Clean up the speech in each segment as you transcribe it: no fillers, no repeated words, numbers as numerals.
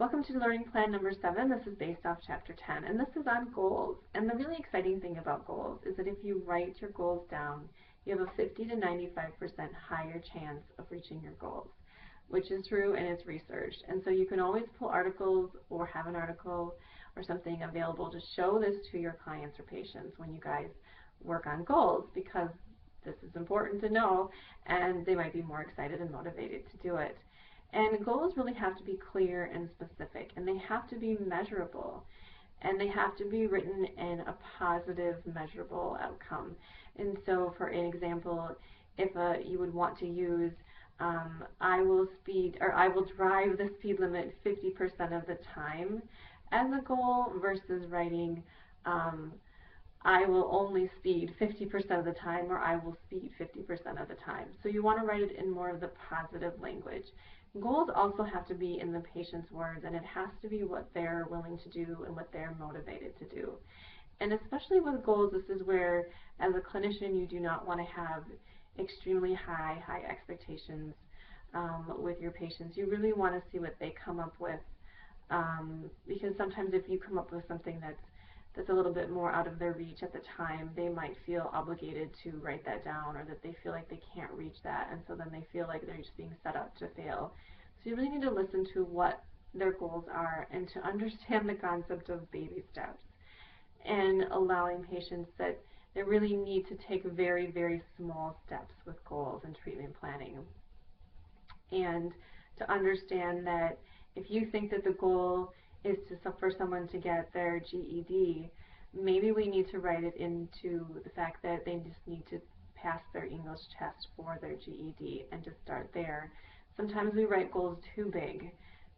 Welcome to learning plan number 7. This is based off chapter 10, and this is on goals. And the really exciting thing about goals is that if you write your goals down, you have a 50 to 95% higher chance of reaching your goals, which is true and it's researched. And so you can always pull articles or have an article or something available to show this to your clients or patients when you guys work on goals, because this is important to know and they might be more excited and motivated to do it. And goals really have to be clear and specific, and they have to be measurable, and they have to be written in a positive, measurable outcome. And so, for an example, if you would want to use I will drive the speed limit 50% of the time as a goal versus writing I will only speed 50% of the time, or I will speed 50% of the time. So you want to write it in more of the positive language. Goals also have to be in the patient's words, and it has to be what they're willing to do and what they're motivated to do. And especially with goals, this is where, as a clinician, you do not want to have extremely high expectations with your patients. You really want to see what they come up with, because sometimes if you come up with something that's a little bit more out of their reach at the time, they might feel obligated to write that down, or that they feel like they can't reach that, and so then they feel like they're just being set up to fail. So you really need to listen to what their goals are and to understand the concept of baby steps, and allowing patients that they really need to take very, very small steps with goals and treatment planning. And to understand that if you think that the goal is for someone to get their GED, maybe we need to write it into the fact that they just need to pass their English test for their GED and to start there. Sometimes we write goals too big,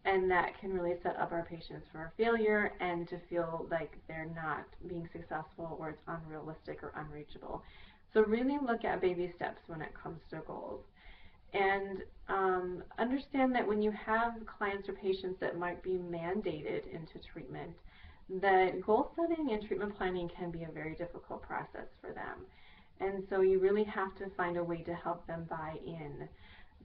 and that can really set up our patients for failure and to feel like they're not being successful, or it's unrealistic or unreachable. So really look at baby steps when it comes to goals. And understand that when you have clients or patients that might be mandated into treatment, that goal setting and treatment planning can be a very difficult process for them. And so you really have to find a way to help them buy in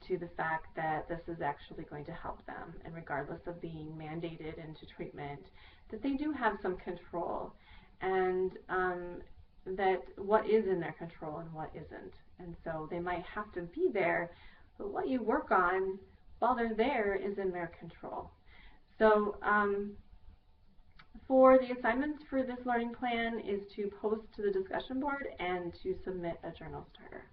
to the fact that this is actually going to help them, and regardless of being mandated into treatment, that they do have some control, and that what is in their control and what isn't. And so they might have to be there, but what you work on while they're there is in their control. So for the assignments for this learning plan is to post to the discussion board and to submit a journal starter.